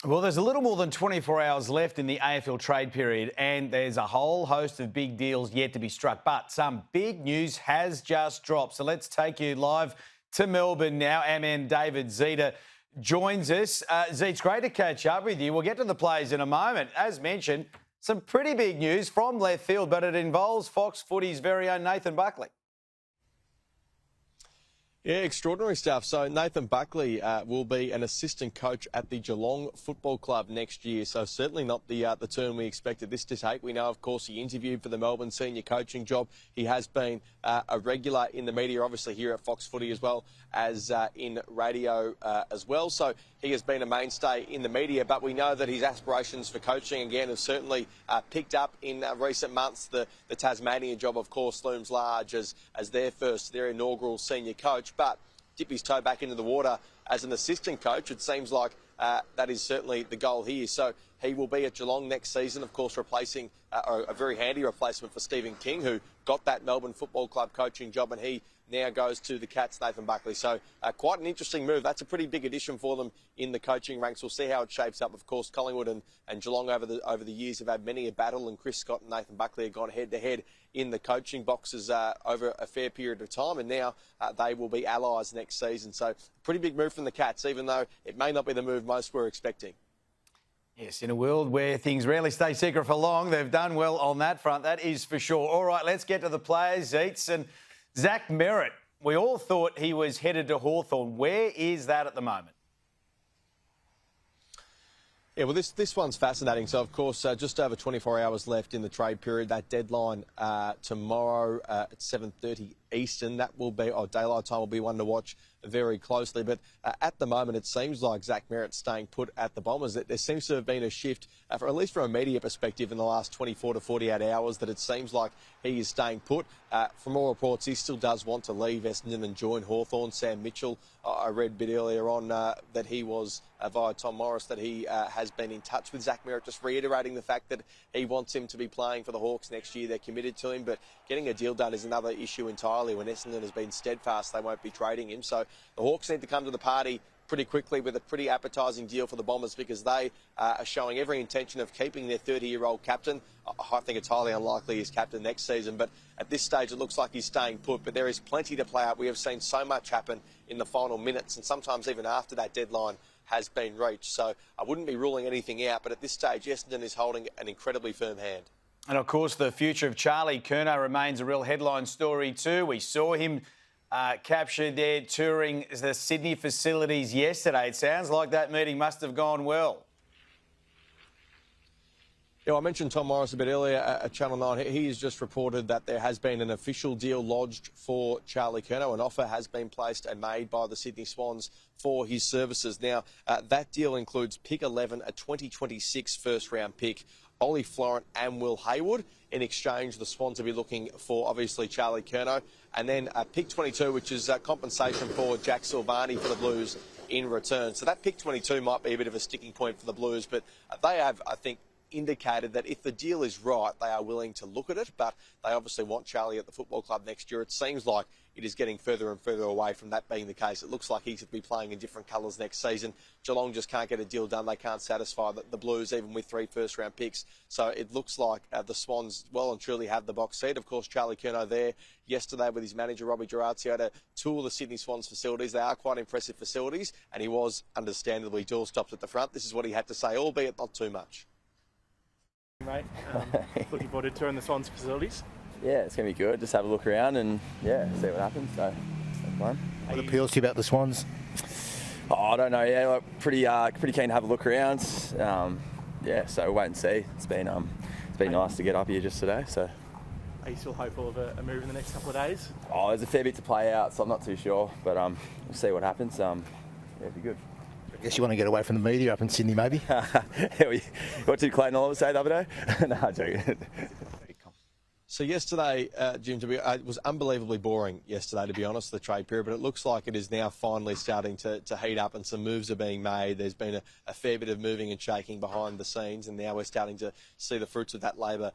Well, there's a little more than 24 hours left in the AFL trade period, and there's a whole host of big deals yet to be struck. But some big news has just dropped. So let's take you live to Melbourne now. Our man David Zeta joins us. Zeta, it's great to catch up with you. We'll get to the players in a moment. As mentioned, some pretty big news from left field, but it involves Fox Footy's very own Nathan Buckley. Yeah, extraordinary stuff. So Nathan Buckley will be an assistant coach at the Geelong Football Club next year. So certainly not the turn we expected this to take. We know, of course, he interviewed for the Melbourne senior coaching job. He has been a regular in the media, obviously here at Fox Footy as well as in radio as well. So he has been a mainstay in the media, but we know that his aspirations for coaching, again, have certainly picked up in recent months. The Tasmanian job, of course, looms large as their inaugural senior coach, but dip his toe back into the water as an assistant coach. It seems like that is certainly the goal here. So he will be at Geelong next season, of course, replacing a very handy replacement for Stephen King, who got that Melbourne Football Club coaching job, and he now goes to the Cats, Nathan Buckley. So quite an interesting move. That's a pretty big addition for them in the coaching ranks. We'll see how it shapes up. Of course, Collingwood and Geelong over the years have had many a battle, and Chris Scott and Nathan Buckley have gone head-to-head in the coaching boxes over a fair period of time, and now they will be allies next season. So pretty big move from the Cats, even though it may not be the move most were expecting. Yes, in a world where things rarely stay secret for long, they've done well on that front, that is for sure. All right, let's get to the players, Zeets. And Zach Merrett, we all thought he was headed to Hawthorn. Where is that at the moment? Yeah, well, this one's fascinating. So, of course, just over 24 hours left in the trade period. That deadline tomorrow at 7:30 Eastern. That will be, daylight time will be one to watch very closely. But at the moment, it seems like Zach Merrett's staying put at the Bombers. There seems to have been a shift, at least from a media perspective, in the last 24 to 48 hours, that it seems like he is staying put. From all reports, he still does want to leave Essendon and join Hawthorn. Sam Mitchell, I read a bit earlier on that he was, via Tom Morris, that he has been in touch with Zach Merrett, just reiterating the fact that he wants him to be playing for the Hawks next year. They're committed to him, but getting a deal done is another issue entirely. When Essendon has been steadfast, they won't be trading him. So the Hawks need to come to the party pretty quickly with a pretty appetising deal for the Bombers, because they are showing every intention of keeping their 30-year-old captain. I think it's highly unlikely he's captain next season, but at this stage it looks like he's staying put. But there is plenty to play out. We have seen so much happen in the final minutes, and sometimes even after that deadline has been reached. So I wouldn't be ruling anything out, but at this stage Essendon is holding an incredibly firm hand. And, of course, the future of Charlie Curnow remains a real headline story too. We saw him captured there touring the Sydney facilities yesterday. It sounds like that meeting must have gone well. Yeah, I mentioned Tom Morris a bit earlier at Channel 9. He has just reported that there has been an official deal lodged for Charlie Curnow. An offer has been placed and made by the Sydney Swans for his services. Now, that deal includes pick 11, a 2026 first-round pick, Ollie Florent and Will Haywood. In exchange, the Swans will be looking for, obviously, Charlie Curnow. And then pick 22, which is compensation for Jack Silvani for the Blues in return. So that pick 22 might be a bit of a sticking point for the Blues, but they have, I think, indicated that if the deal is right, they are willing to look at it, but they obviously want Charlie at the football club next year. It seems like it is getting further and further away from that being the case. It looks like he could be playing in different colours next season. Geelong just can't get a deal done. They can't satisfy the Blues, even with 3 first-round picks. So it looks like the Swans well and truly have the box seat. Of course, Charlie Curnow there yesterday with his manager, Robbie Gerardzi, had a tour of the Sydney Swans facilities. They are quite impressive facilities, and he was understandably dual-stopped at the front. This is what he had to say, albeit not too much. Mate, looking forward to touring the Swans facilities. Yeah, it's going to be good. Just have a look around and, yeah, see what happens. So, that's fun. What appeals to you about the Swans? Oh, I don't know. Yeah, like, pretty keen to have a look around. Yeah, so we'll wait and see. It's been nice to get up here just today. So, are you still hopeful of a move in the next couple of days? Oh, there's a fair bit to play out, so I'm not too sure. But we'll see what happens. Yeah, it'll be good. I guess you want to get away from the media up in Sydney, maybe? What did Clayton Oliver say the other day? No, I'm joking. So yesterday, Jim, it was unbelievably boring yesterday, to be honest, the trade period, but it looks like it is now finally starting to heat up and some moves are being made. There's been a fair bit of moving and shaking behind the scenes, and now we're starting to see the fruits of that labour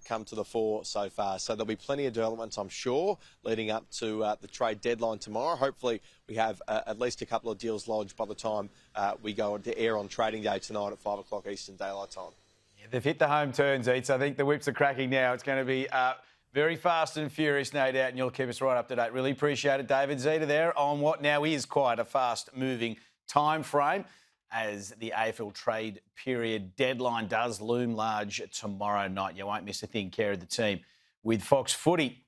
come to the fore so far. So there'll be plenty of developments, I'm sure, leading up to the trade deadline tomorrow. Hopefully we have at least a couple of deals lodged by the time we go to air on trading day tonight at 5 o'clock Eastern Daylight Time. They've hit the home turns, Eats. I think the whips are cracking now. It's going to be very fast and furious, no doubt, and you'll keep us right up to date. Really appreciate it, David Zeta, there on what now is quite a fast-moving time frame as the AFL trade period deadline does loom large tomorrow night. You won't miss a thing. Care of the team with Fox Footy.